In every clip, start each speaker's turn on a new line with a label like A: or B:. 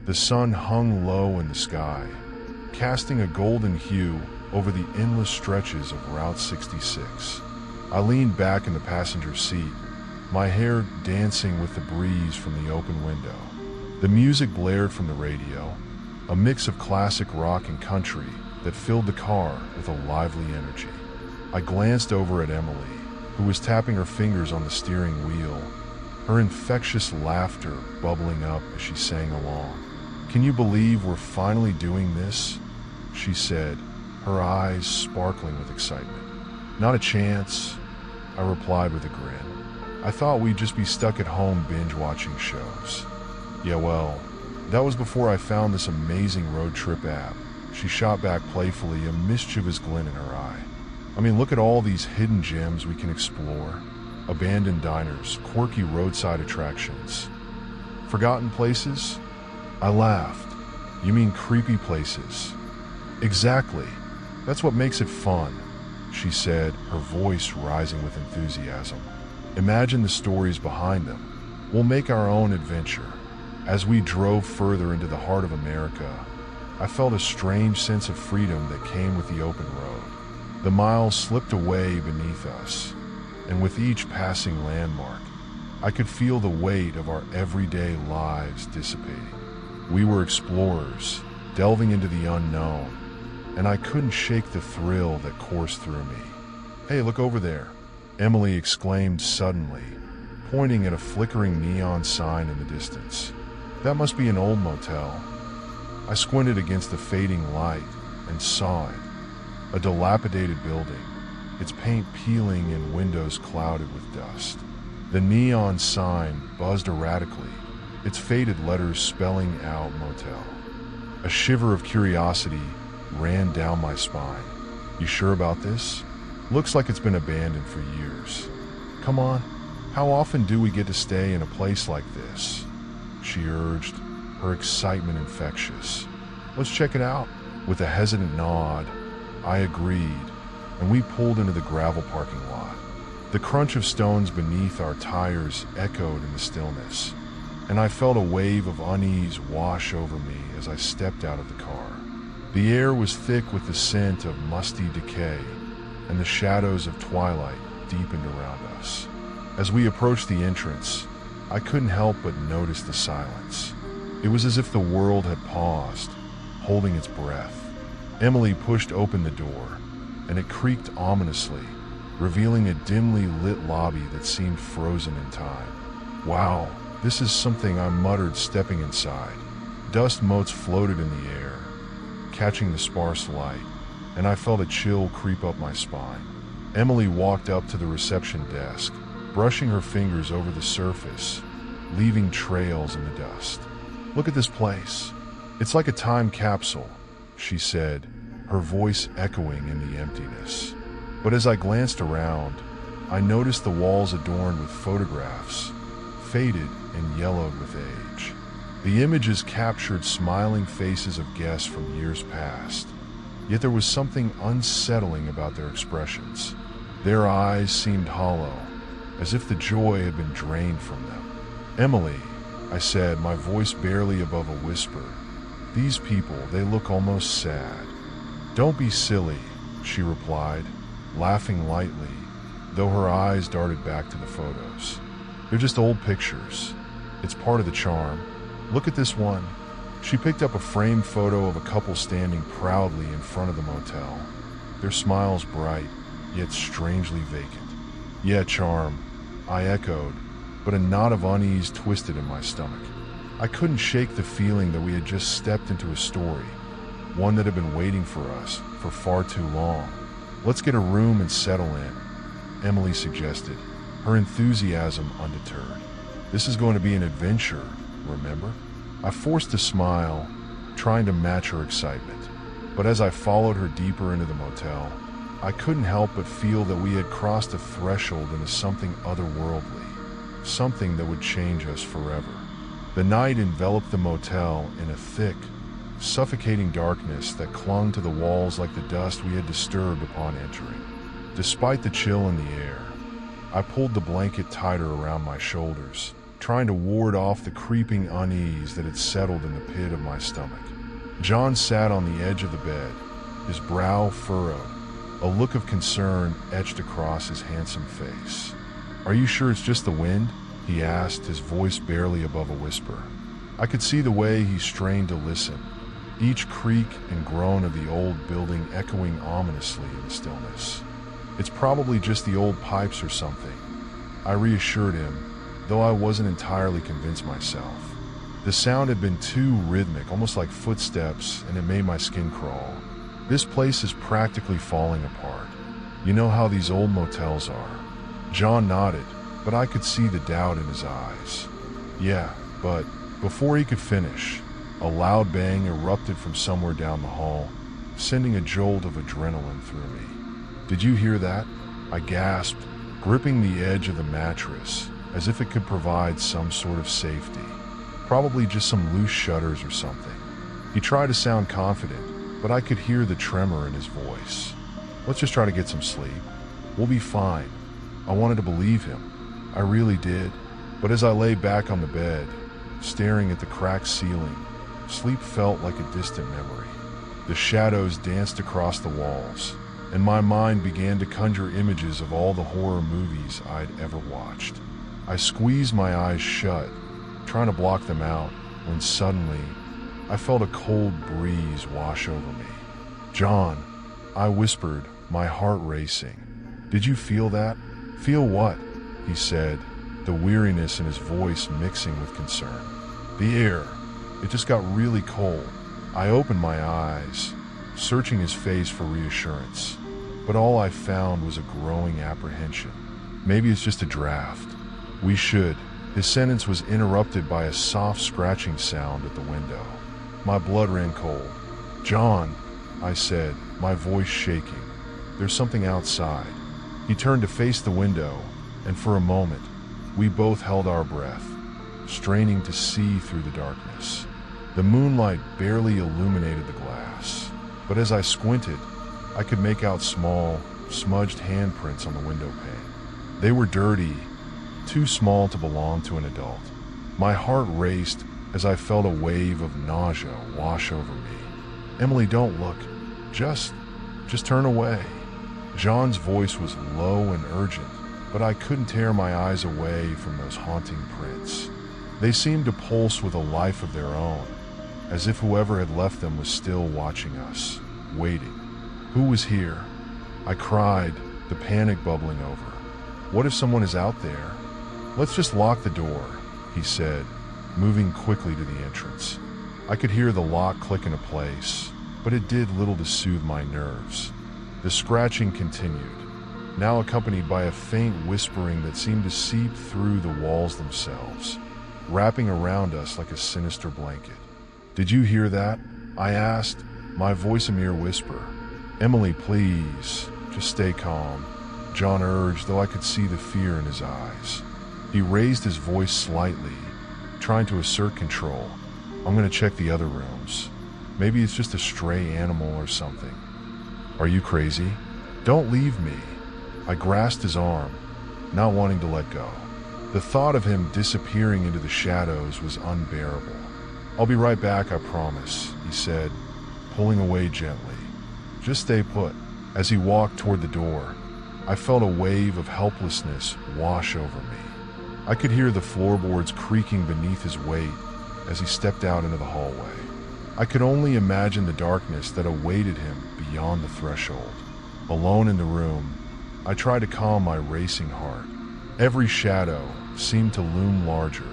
A: The sun hung low in the sky, casting a golden hue over the endless stretches of Route 66. I leaned back in the passenger seat, my hair dancing with the breeze from the open window. The music blared from the radio, a mix of classic rock and country that filled the car with a lively energy. I glanced over at Emily, who was tapping her fingers on the steering wheel, her infectious laughter bubbling up as she sang along. "Can you believe we're finally doing this?" she said, her eyes sparkling with excitement. "Not a chance," I replied with a grin. "I thought we'd just be stuck at home binge-watching shows." "Yeah, well, that was before I found this amazing road trip app," she shot back playfully, a mischievous glint in her eye. "I mean, look at all these hidden gems we can explore. Abandoned diners, quirky roadside attractions. Forgotten places?" I laughed. "You mean creepy places?" "Exactly. That's what makes it fun," she said, her voice rising with enthusiasm. "Imagine the stories behind them. We'll make our own adventure." As we drove further into the heart of America, I felt a strange sense of freedom that came with the open road. The miles slipped away beneath us, and with each passing landmark, I could feel the weight of our everyday lives dissipating. We were explorers, delving into the unknown, and I couldn't shake the thrill that coursed through me. "Hey, look over there," Emily exclaimed suddenly, pointing at a flickering neon sign in the distance. "That must be an old motel." I squinted against the fading light and saw it. A dilapidated building, its paint peeling and windows clouded with dust. The neon sign buzzed erratically, its faded letters spelling out motel. A shiver of curiosity ran down my spine. "You sure about this? Looks like it's been abandoned for years." "Come on, how often do we get to stay in a place like this?" she urged, her excitement infectious. "Let's check it out." With a hesitant nod, I agreed, and we pulled into the gravel parking lot. The crunch of stones beneath our tires echoed in the stillness, and I felt a wave of unease wash over me as I stepped out of the car. The air was thick with the scent of musty decay, and the shadows of twilight deepened around us. As we approached the entrance, I couldn't help but notice the silence. It was as if the world had paused, holding its breath. Emily pushed open the door, and it creaked ominously, revealing a dimly lit lobby that seemed frozen in time. "Wow, this is something," I muttered, stepping inside. Dust motes floated in the air, catching the sparse light, and I felt a chill creep up my spine. Emily walked up to the reception desk, brushing her fingers over the surface, leaving trails in the dust. "Look at this place. It's like a time capsule," she said, her voice echoing in the emptiness. But as I glanced around, I noticed the walls adorned with photographs, faded and yellowed with age. The images captured smiling faces of guests from years past, yet there was something unsettling about their expressions. Their eyes seemed hollow, as if the joy had been drained from them. "Emily," I said, my voice barely above a whisper, "these people, they look almost sad." "Don't be silly," she replied, laughing lightly, though her eyes darted back to the photos. "They're just old pictures. It's part of the charm. Look at this one." She picked up a framed photo of a couple standing proudly in front of the motel, their smiles bright, yet strangely vacant. "Yeah, charm," I echoed, but a knot of unease twisted in my stomach. I couldn't shake the feeling that we had just stepped into a story, one that had been waiting for us for far too long. "Let's get a room and settle in," Emily suggested, her enthusiasm undeterred. "This is going to be an adventure, remember?" I forced a smile, trying to match her excitement, but as I followed her deeper into the motel, I couldn't help but feel that we had crossed a threshold into something otherworldly, something that would change us forever. The night enveloped the motel in a thick, suffocating darkness that clung to the walls like the dust we had disturbed upon entering. Despite the chill in the air, I pulled the blanket tighter around my shoulders, trying to ward off the creeping unease that had settled in the pit of my stomach. John sat on the edge of the bed, his brow furrowed, a look of concern etched across his handsome face. "Are you sure it's just the wind?" he asked, his voice barely above a whisper. I could see the way he strained to listen, each creak and groan of the old building echoing ominously in the stillness. "It's probably just the old pipes or something," I reassured him, though I wasn't entirely convinced myself. The sound had been too rhythmic, almost like footsteps, and it made my skin crawl. "This place is practically falling apart. You know how these old motels are." John nodded, but I could see the doubt in his eyes. "Yeah, but..." Before he could finish, a loud bang erupted from somewhere down the hall, sending a jolt of adrenaline through me. "Did you hear that?" I gasped, gripping the edge of the mattress, as if it could provide some sort of safety. Probably just some loose shutters or something. He tried to sound confident, but I could hear the tremor in his voice. "Let's just try to get some sleep. We'll be fine." I wanted to believe him. I really did. But as I lay back on the bed, staring at the cracked ceiling, sleep felt like a distant memory. The shadows danced across the walls, and my mind began to conjure images of all the horror movies I'd ever watched. I squeezed my eyes shut, trying to block them out, when suddenly, I felt a cold breeze wash over me. "John," I whispered, my heart racing. "Did you feel that?" "Feel what?" he said, the weariness in his voice mixing with concern. "The air. It just got really cold." I opened my eyes, searching his face for reassurance, but all I found was a growing apprehension. "Maybe it's just a draft. We should..." His sentence was interrupted by a soft scratching sound at the window. My blood ran cold. "John," I said, my voice shaking, "there's something outside." He turned to face the window, and for a moment, we both held our breath, straining to see through the darkness. The moonlight barely illuminated the glass, but as I squinted, I could make out small, smudged handprints on the window pane. They were dirty, too small to belong to an adult. My heart raced as I felt a wave of nausea wash over me. "Emily, don't look. Just turn away." John's voice was low and urgent, but I couldn't tear my eyes away from those haunting prints. They seemed to pulse with a life of their own, as if whoever had left them was still watching us, waiting. "Who was here?" I cried, the panic bubbling over. "What if someone is out there?" "Let's just lock the door," he said, moving quickly to the entrance. I could hear the lock click into place, but it did little to soothe my nerves. The scratching continued, now accompanied by a faint whispering that seemed to seep through the walls themselves, wrapping around us like a sinister blanket. "Did you hear that?" I asked, my voice a mere whisper. "Emily, please, just stay calm," John urged, though I could see the fear in his eyes. He raised his voice slightly, trying to assert control. "I'm going to check the other rooms. Maybe it's just a stray animal or something." "Are you crazy?" "Don't leave me." I grasped his arm, not wanting to let go. The thought of him disappearing into the shadows was unbearable. "I'll be right back, I promise," he said, pulling away gently. "Just stay put." As he walked toward the door, I felt a wave of helplessness wash over me. I could hear the floorboards creaking beneath his weight as he stepped out into the hallway. I could only imagine the darkness that awaited him beyond the threshold. Alone in the room, I tried to calm my racing heart. Every shadow seemed to loom larger.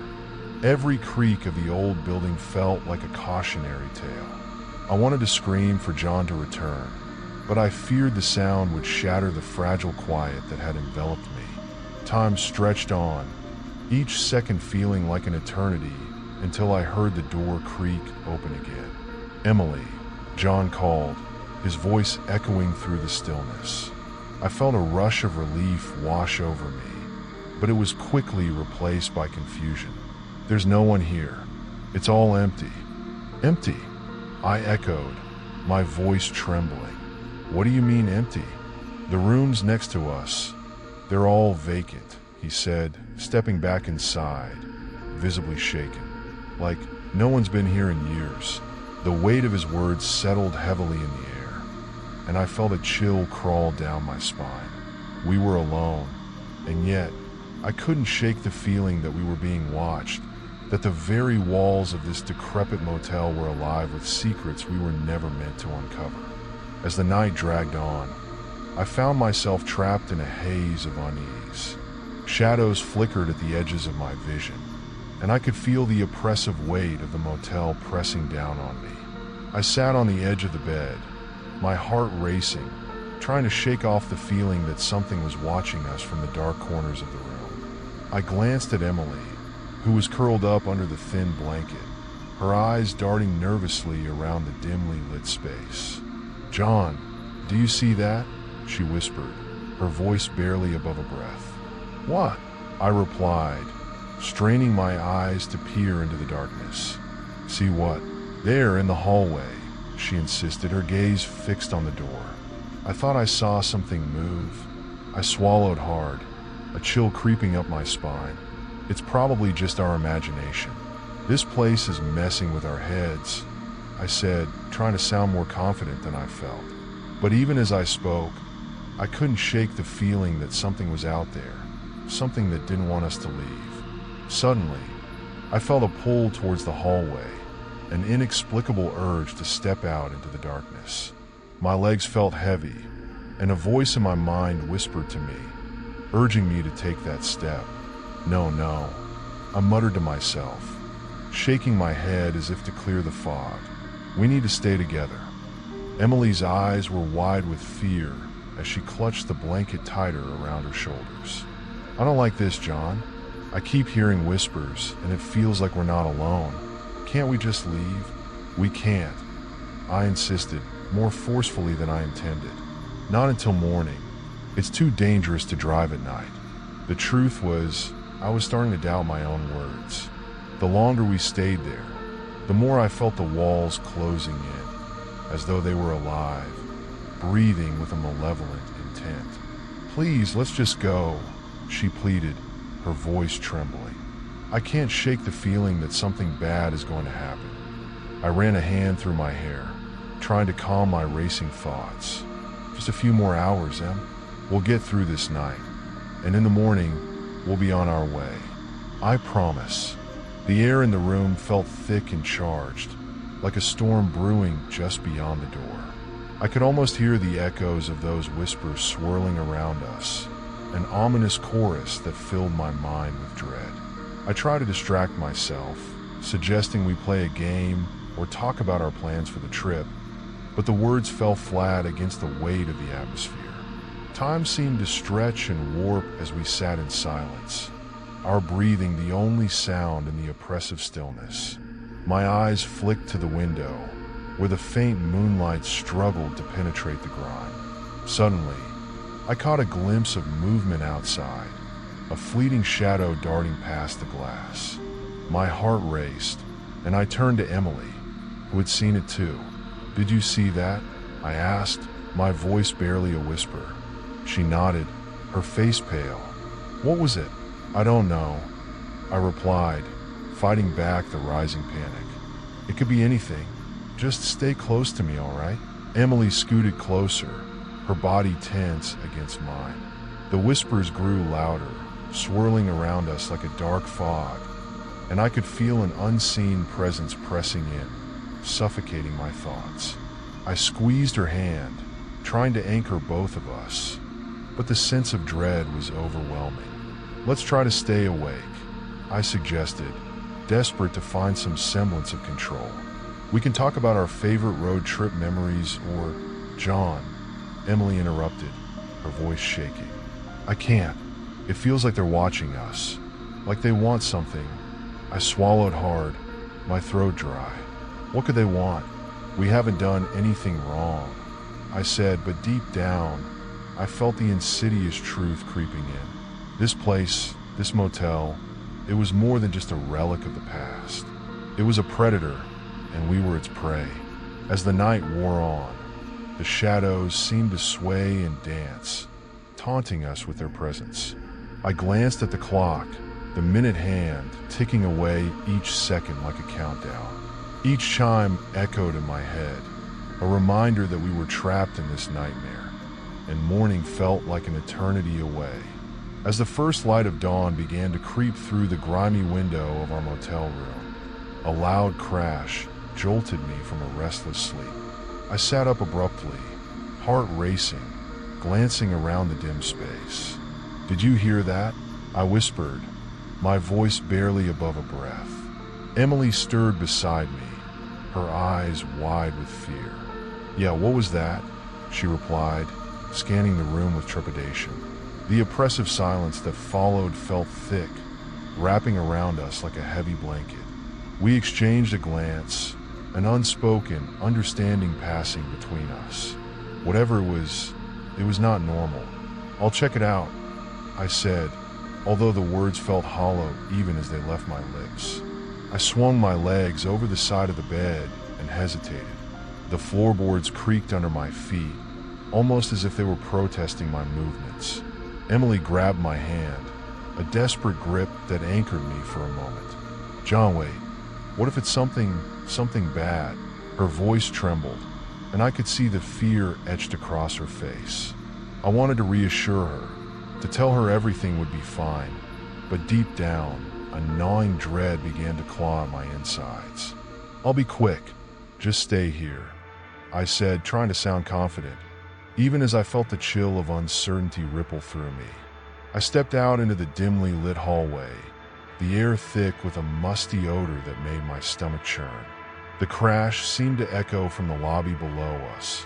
A: Every creak of the old building felt like a cautionary tale. I wanted to scream for John to return, but I feared the sound would shatter the fragile quiet that had enveloped me. Time stretched on, each second feeling like an eternity, until I heard the door creak open again. "Emily," John called, his voice echoing through the stillness. I felt a rush of relief wash over me, but it was quickly replaced by confusion. "There's no one here. It's all empty." "Empty?" I echoed, my voice trembling. "What do you mean empty?" "The rooms next to us, they're all vacant," he said, stepping back inside, visibly shaken. Like, no one's been here in years. The weight of his words settled heavily in the air, and I felt a chill crawl down my spine. We were alone, and yet I couldn't shake the feeling that we were being watched, that the very walls of this decrepit motel were alive with secrets we were never meant to uncover. As the night dragged on, I found myself trapped in a haze of unease. Shadows flickered at the edges of my vision, and I could feel the oppressive weight of the motel pressing down on me. I sat on the edge of the bed, my heart racing, trying to shake off the feeling that something was watching us from the dark corners of the room. I glanced at Emily, who was curled up under the thin blanket, her eyes darting nervously around the dimly lit space. "John, do you see that?" she whispered, her voice barely above a breath. "What?" I replied, straining my eyes to peer into the darkness. "See what?" "There, in the hallway," she insisted, her gaze fixed on the door. I thought I saw something move. I swallowed hard, a chill creeping up my spine. "It's probably just our imagination. This place is messing with our heads," I said, trying to sound more confident than I felt. But even as I spoke, I couldn't shake the feeling that something was out there, something that didn't want us to leave. Suddenly, I felt a pull towards the hallway, an inexplicable urge to step out into the darkness. My legs felt heavy, and a voice in my mind whispered to me, urging me to take that step. No, I muttered to myself, shaking my head as if to clear the fog. "We need to stay together." Emily's eyes were wide with fear as she clutched the blanket tighter around her shoulders. "I don't like this, John. I keep hearing whispers, and it feels like we're not alone. Can't we just leave?" "We can't," I insisted, more forcefully than I intended. "Not until morning. It's too dangerous to drive at night." The truth was, I was starting to doubt my own words. The longer we stayed there, the more I felt the walls closing in, as though they were alive, breathing with a malevolent intent. "Please, let's just go," she pleaded, her voice trembling. I can't shake the feeling that something bad is going to happen. I ran a hand through my hair, trying to calm my racing thoughts. "Just a few more hours, Em. We'll get through this night, and in the morning, we'll be on our way. I promise." The air in the room felt thick and charged, like a storm brewing just beyond the door. I could almost hear the echoes of those whispers swirling around us, an ominous chorus that filled my mind with dread. I tried to distract myself, suggesting we play a game or talk about our plans for the trip, but the words fell flat against the weight of the atmosphere. Time seemed to stretch and warp as we sat in silence, our breathing the only sound in the oppressive stillness. My eyes flicked to the window, where the faint moonlight struggled to penetrate the grime. Suddenly, I caught a glimpse of movement outside, a fleeting shadow darting past the glass. My heart raced, and I turned to Emily, who had seen it too. "Did you see that?" I asked, my voice barely a whisper. She nodded, her face pale. "What was it?" "I don't know," I replied, fighting back the rising panic. "It could be anything. Just stay close to me, all right?" Emily scooted closer, her body tense against mine. The whispers grew louder, swirling around us like a dark fog, and I could feel an unseen presence pressing in, suffocating my thoughts. I squeezed her hand, trying to anchor both of us, but the sense of dread was overwhelming. "Let's try to stay awake," I suggested, desperate to find some semblance of control. "We can talk about our favorite road trip memories or—" "John," Emily interrupted, her voice shaking. "I can't. It feels like they're watching us, like they want something." I swallowed hard, my throat dry. What could they want? "We haven't done anything wrong," I said, but deep down, I felt the insidious truth creeping in. This place, this motel, it was more than just a relic of the past. It was a predator, and we were its prey. As the night wore on, the shadows seemed to sway and dance, taunting us with their presence. I glanced at the clock, the minute hand ticking away each second like a countdown. Each chime echoed in my head, a reminder that we were trapped in this nightmare, and morning felt like an eternity away. As the first light of dawn began to creep through the grimy window of our motel room, a loud crash jolted me from a restless sleep. I sat up abruptly, heart racing, glancing around the dim space. "Did you hear that?" I whispered, my voice barely above a breath. Emily stirred beside me, her eyes wide with fear. "Yeah, what was that?" she replied, scanning the room with trepidation. The oppressive silence that followed felt thick, wrapping around us like a heavy blanket. We exchanged a glance, an unspoken understanding passing between us. Whatever it was not normal. "I'll check it out," I said, although the words felt hollow even as they left my lips. I swung my legs over the side of the bed and hesitated. The floorboards creaked under my feet, almost as if they were protesting my movements. Emily grabbed my hand, a desperate grip that anchored me for a moment. "John, wait. What if it's something bad?" Her voice trembled, and I could see the fear etched across her face. I wanted to reassure her, to tell her everything would be fine, but deep down, a gnawing dread began to claw at my insides. "I'll be quick. Just stay here," I said, trying to sound confident, even as I felt the chill of uncertainty ripple through me. I stepped out into the dimly lit hallway, the air thick with a musty odor that made my stomach churn. The crash seemed to echo from the lobby below us,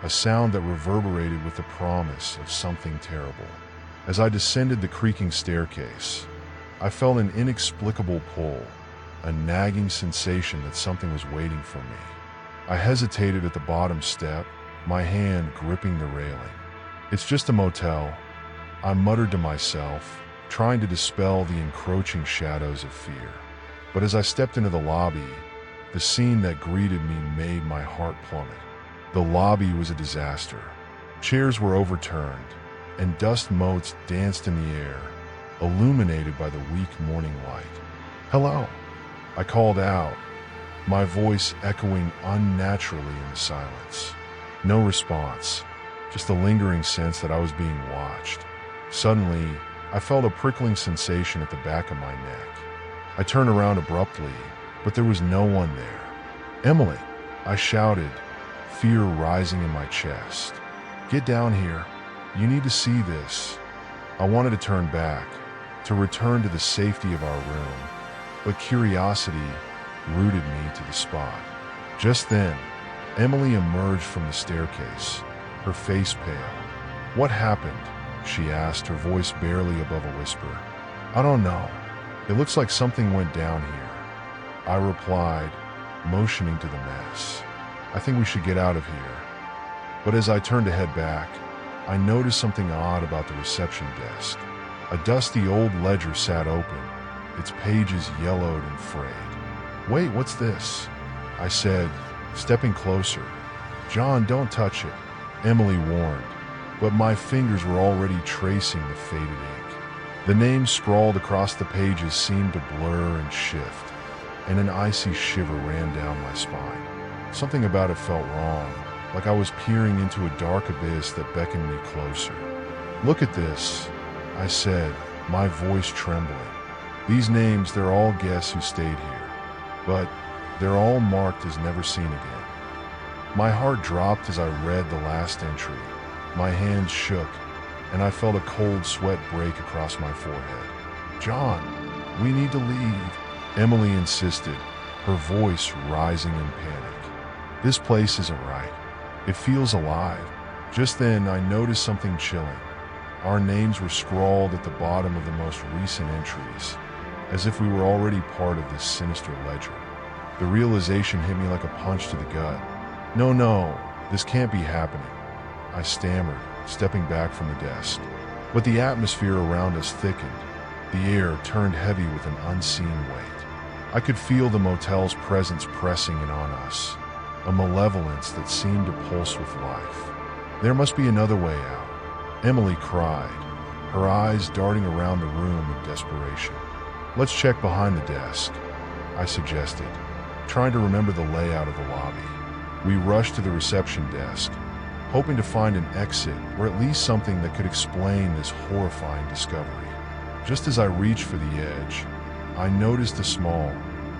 A: a sound that reverberated with the promise of something terrible. As I descended the creaking staircase, I felt an inexplicable pull, a nagging sensation that something was waiting for me. I hesitated at the bottom step, my hand gripping the railing. "It's just a motel," I muttered to myself, trying to dispel the encroaching shadows of fear. But as I stepped into the lobby, the scene that greeted me made my heart plummet. The lobby was a disaster. Chairs were overturned, and dust motes danced in the air, illuminated by the weak morning light. "Hello," I called out, my voice echoing unnaturally in the silence. No response, just a lingering sense that I was being watched. Suddenly, I felt a prickling sensation at the back of my neck. I turned around abruptly, but there was no one there. "Emily," I shouted, fear rising in my chest. "Get down here. You need to see this." I wanted to turn back, to return to the safety of our room, but curiosity rooted me to the spot. Just then, Emily emerged from the staircase, her face pale. "What happened?" she asked, her voice barely above a whisper. "I don't know. It looks like something went down here," I replied, motioning to the mess. "I think we should get out of here." But as I turned to head back, I noticed something odd about the reception desk. A dusty old ledger sat open, its pages yellowed and frayed. "Wait, what's this?" I said, stepping closer. "John, don't touch it," Emily warned, but my fingers were already tracing the faded ink. The names scrawled across the pages seemed to blur and shift, and an icy shiver ran down my spine. Something about it felt wrong, like I was peering into a dark abyss that beckoned me closer. "Look at this," I said, my voice trembling. "These names, they're all guests who stayed here, but they're all marked as never seen again." My heart dropped as I read the last entry. My hands shook, and I felt a cold sweat break across my forehead. "John, we need to leave," Emily insisted, her voice rising in panic. "This place isn't right. It feels alive." Just then, I noticed something chilling. Our names were scrawled at the bottom of the most recent entries, as if we were already part of this sinister ledger. The realization hit me like a punch to the gut. No, this can't be happening," I stammered, stepping back from the desk. But the atmosphere around us thickened. The air turned heavy with an unseen weight. I could feel the motel's presence pressing in on us, a malevolence that seemed to pulse with life. "There must be another way out," Emily cried, her eyes darting around the room in desperation. Let's check behind the desk, I suggested, trying to remember the layout of the lobby. We rushed to the reception desk, hoping to find an exit or at least something that could explain this horrifying discovery. Just as I reached for the edge, I noticed a small,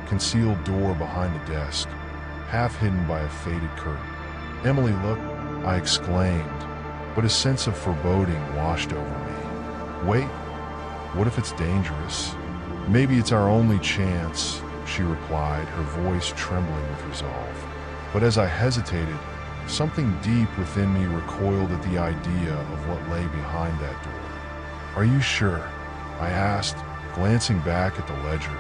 A: concealed door behind the desk, half hidden by a faded curtain. "Emily, look," I exclaimed, but a sense of foreboding washed over me. "Wait, what if it's dangerous? Maybe it's our only chance," she replied, her voice trembling with resolve. But as I hesitated, something deep within me recoiled at the idea of what lay behind that door. "Are you sure?" I asked, glancing back at the ledger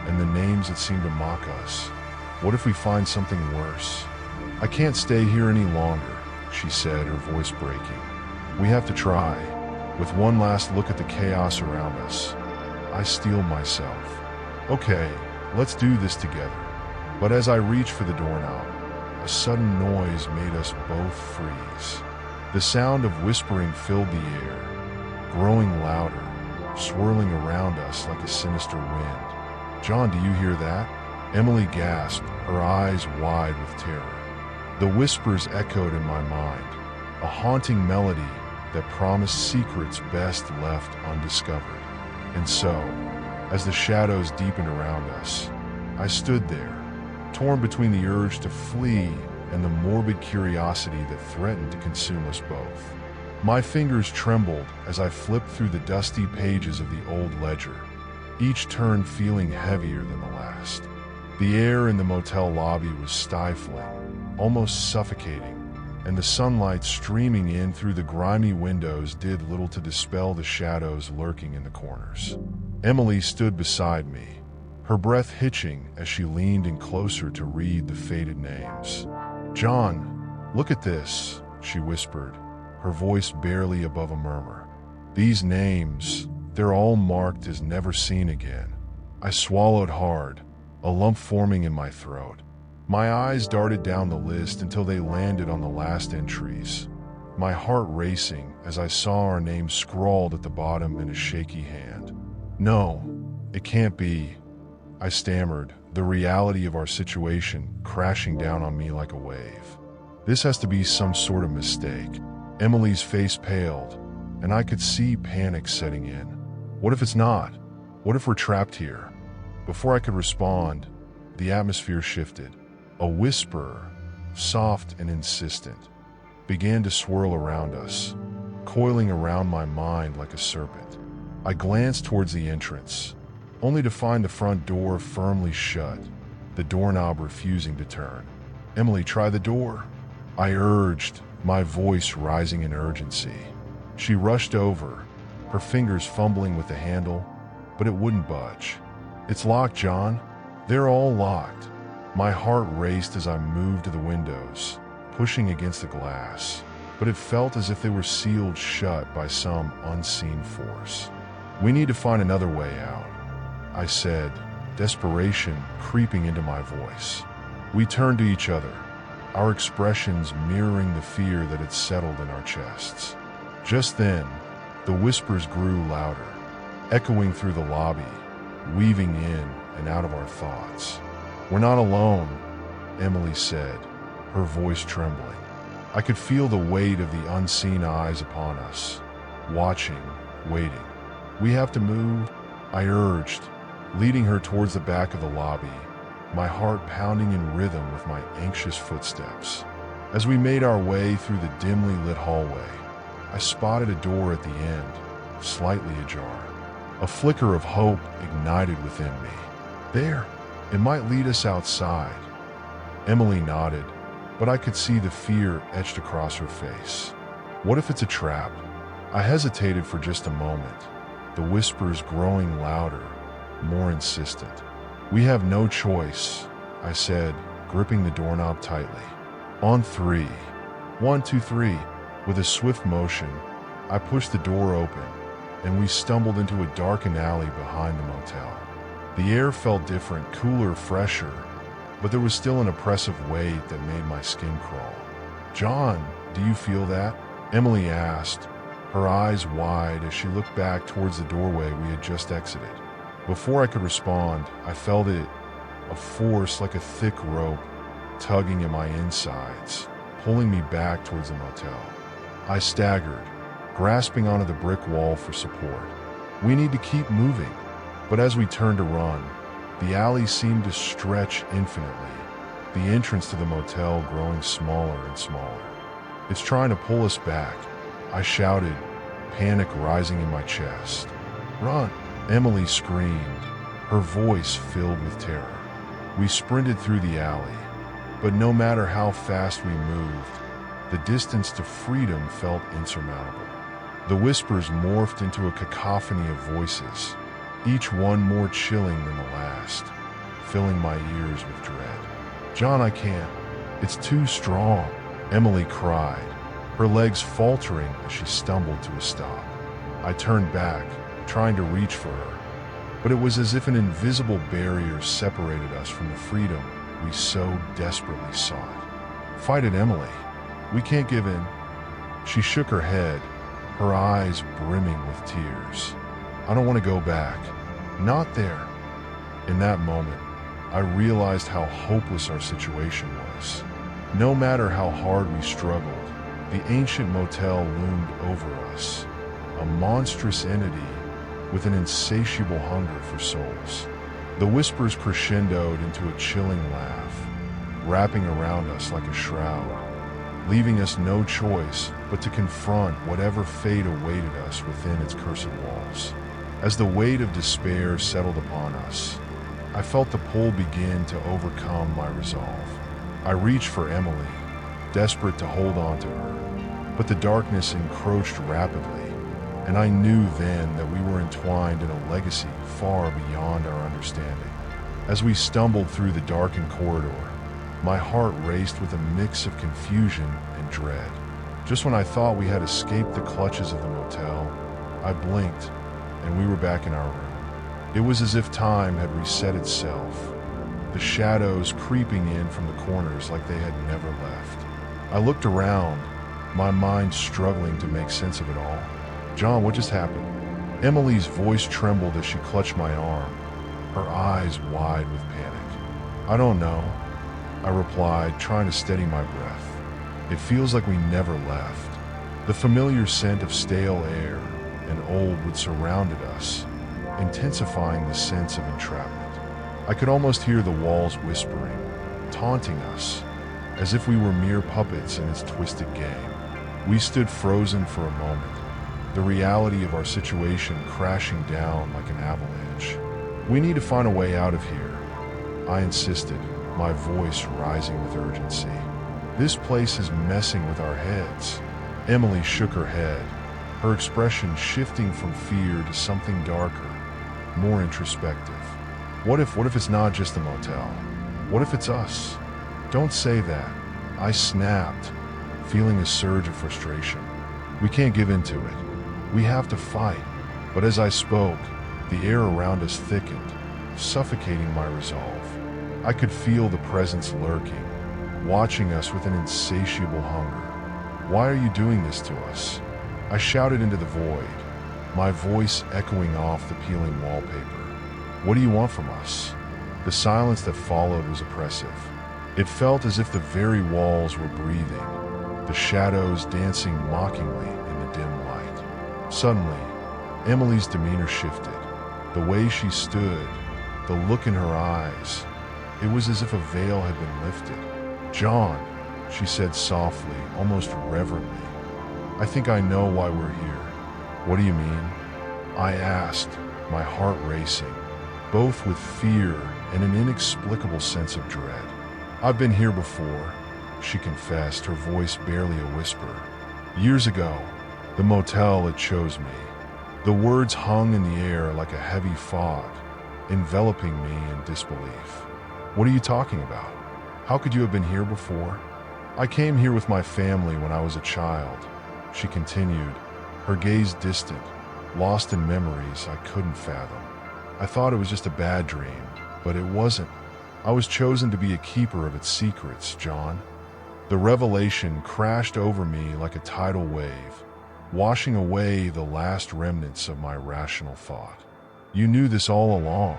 A: and the names that seemed to mock us. "What if we find something worse?" "I can't stay here any longer," she said, her voice breaking. "We have to try." With one last look at the chaos around us, I steeled myself. "Okay, let's do this together." But as I reached for the doorknob, a sudden noise made us both freeze. The sound of whispering filled the air, growing louder, swirling around us like a sinister wind. "John, do you hear that?" Emily gasped, her eyes wide with terror. The whispers echoed in my mind, a haunting melody that promised secrets best left undiscovered. And so, as the shadows deepened around us, I stood there, torn between the urge to flee and the morbid curiosity that threatened to consume us both. My fingers trembled as I flipped through the dusty pages of the old ledger, each turn feeling heavier than the last. The air in the motel lobby was stifling, almost suffocating, and the sunlight streaming in through the grimy windows did little to dispel the shadows lurking in the corners. Emily stood beside me, her breath hitching as she leaned in closer to read the faded names. "John, look at this," she whispered, her voice barely above a murmur. "These names, they're all marked as never seen again." I swallowed hard, a lump forming in my throat. My eyes darted down the list until they landed on the last entries, my heart racing as I saw our names scrawled at the bottom in a shaky hand. "No, it can't be," I stammered, the reality of our situation crashing down on me like a wave. "This has to be some sort of mistake." Emily's face paled, and I could see panic setting in. "What if it's not? What if we're trapped here?" Before I could respond, the atmosphere shifted. A whisper, soft and insistent, began to swirl around us, coiling around my mind like a serpent. I glanced towards the entrance, only to find the front door firmly shut, the doorknob refusing to turn. "Emily, try the door," I urged, my voice rising in urgency. She rushed over, her fingers fumbling with the handle, but it wouldn't budge. "It's locked, John. They're all locked." My heart raced as I moved to the windows, pushing against the glass, but it felt as if they were sealed shut by some unseen force. "We need to find another way out," I said, desperation creeping into my voice. We turned to each other, our expressions mirroring the fear that had settled in our chests. Just then, the whispers grew louder, echoing through the lobby, weaving in and out of our thoughts. "We're not alone," Emily said, her voice trembling. I could feel the weight of the unseen eyes upon us, watching, waiting. "We have to move," I urged, leading her towards the back of the lobby, my heart pounding in rhythm with my anxious footsteps. As we made our way through the dimly lit hallway, I spotted a door at the end, slightly ajar. A flicker of hope ignited within me. "There, it might lead us outside." Emily nodded, but I could see the fear etched across her face. "What if it's a trap?" I hesitated for just a moment, the whispers growing louder, more insistent. "We have no choice," I said, gripping the doorknob tightly. "On three. 1, 2, 3. With a swift motion, I pushed the door open, and we stumbled into a darkened alley behind the motel. The air felt different, cooler, fresher, but there was still an oppressive weight that made my skin crawl. "John, do you feel that?" Emily asked, her eyes wide as she looked back towards the doorway we had just exited. Before I could respond, I felt it, a force like a thick rope, tugging at my insides, pulling me back towards the motel. I staggered, grasping onto the brick wall for support. We need to keep moving. But as we turned to run, the alley seemed to stretch infinitely, the entrance to the motel growing smaller and smaller. It's trying to pull us back, I shouted, panic rising in my chest. Run! Emily screamed, her voice filled with terror. We sprinted through the alley, but no matter how fast we moved, the distance to freedom felt insurmountable. The whispers morphed into a cacophony of voices, each one more chilling than the last, filling my ears with dread. John, I can't. It's too strong, Emily cried, her legs faltering as she stumbled to a stop. I turned back, trying to reach for her, but it was as if an invisible barrier separated us from the freedom we so desperately sought. Fight it, Emily. We can't give in. She shook her head, her eyes brimming with tears. I don't want to go back. Not there. In that moment, I realized how hopeless our situation was. No matter how hard we struggled, the ancient motel loomed over us, a monstrous entity with an insatiable hunger for souls. The whispers crescendoed into a chilling laugh, wrapping around us like a shroud, leaving us no choice but to confront whatever fate awaited us within its cursed walls. As the weight of despair settled upon us, I felt the pull begin to overcome my resolve. I reached for Emily, desperate to hold on to her, but the darkness encroached rapidly, and I knew then that we were entwined in a legacy far beyond our understanding. As we stumbled through the darkened corridor, my heart raced with a mix of confusion and dread. Just when I thought we had escaped the clutches of the motel, I blinked, and we were back in our room. It was as if time had reset itself, the shadows creeping in from the corners like they had never left. I looked around, my mind struggling to make sense of it all. John, what just happened? Emily's voice trembled as she clutched my arm, her eyes wide with panic. I don't know, I replied, trying to steady my breath. It feels like we never left. The familiar scent of stale air and old wood surrounded us, intensifying the sense of entrapment. I could almost hear the walls whispering, taunting us, as if we were mere puppets in its twisted game. We stood frozen for a moment, the reality of our situation crashing down like an avalanche. We need to find a way out of here, I insisted, my voice rising with urgency. This place is messing with our heads. Emily shook her head, her expression shifting from fear to something darker, more introspective. What if it's not just the motel? What if it's us? Don't say that, I snapped, feeling a surge of frustration. We can't give in to it. We have to fight. But as I spoke, the air around us thickened, suffocating my resolve. I could feel the presence lurking, watching us with an insatiable hunger. Why are you doing this to us? I shouted into the void, my voice echoing off the peeling wallpaper. What do you want from us? The silence that followed was oppressive. It felt as if the very walls were breathing, the shadows dancing mockingly in the dim light. Suddenly, Emily's demeanor shifted. The way she stood, the look in her eyes, it was as if a veil had been lifted. John, she said softly, almost reverently, I think I know why we're here. What do you mean? I asked, my heart racing, both with fear and an inexplicable sense of dread. I've been here before, she confessed, her voice barely a whisper. Years ago, the motel had chose me. The words hung in the air like a heavy fog, enveloping me in disbelief. What are you talking about? How could you have been here before? I came here with my family when I was a child, she continued, her gaze distant, lost in memories I couldn't fathom. I thought it was just a bad dream, but it wasn't. I was chosen to be a keeper of its secrets, John. The revelation crashed over me like a tidal wave, washing away the last remnants of my rational thought. You knew this all along,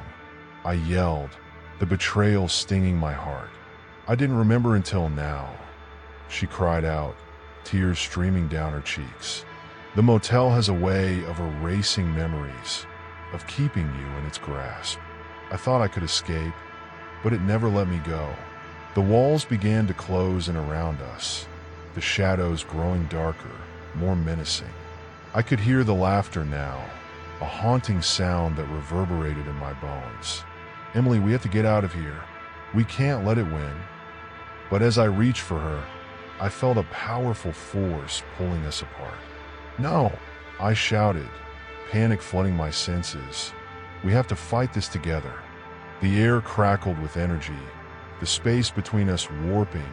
A: I yelled, the betrayal stinging my heart. I didn't remember until now, she cried out, tears streaming down her cheeks. The motel has a way of erasing memories, of keeping you in its grasp. I thought I could escape, but it never let me go. The walls began to close in around us, the shadows growing darker, more menacing. I could hear the laughter now, a haunting sound that reverberated in my bones. Emily, we have to get out of here. We can't let it win. But as I reached for her, I felt a powerful force pulling us apart. No, I shouted, panic flooding my senses. We have to fight this together. The air crackled with energy, the space between us warping,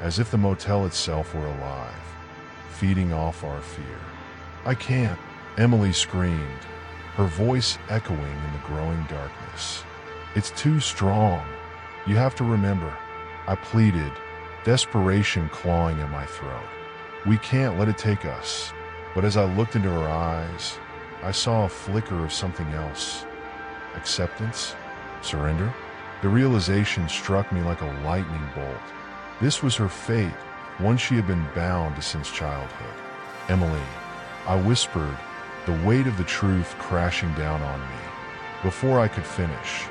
A: as if the motel itself were alive, feeding off our fear. I can't, Emily screamed, her voice echoing in the growing darkness. It's too strong. You have to remember, I pleaded, desperation clawing at my throat. We can't let it take us. But as I looked into her eyes, I saw a flicker of something else. Acceptance? Surrender? The realization struck me like a lightning bolt. This was her fate, one she had been bound to since childhood. Emily, I whispered, the weight of the truth crashing down on me. Before I could finish,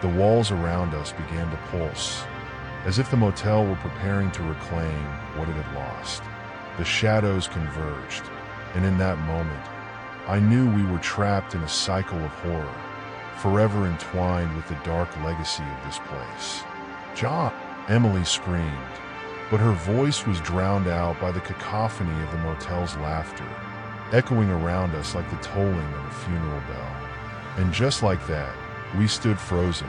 A: the walls around us began to pulse, as if the motel were preparing to reclaim what it had lost. The shadows converged, and in that moment, I knew we were trapped in a cycle of horror, forever entwined with the dark legacy of this place. John, Emily screamed, but her voice was drowned out by the cacophony of the motel's laughter, echoing around us like the tolling of a funeral bell. And just like that, we stood frozen,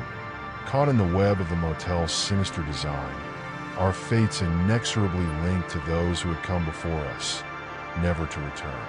A: caught in the web of the motel's sinister design, our fates inexorably linked to those who had come before us, never to return.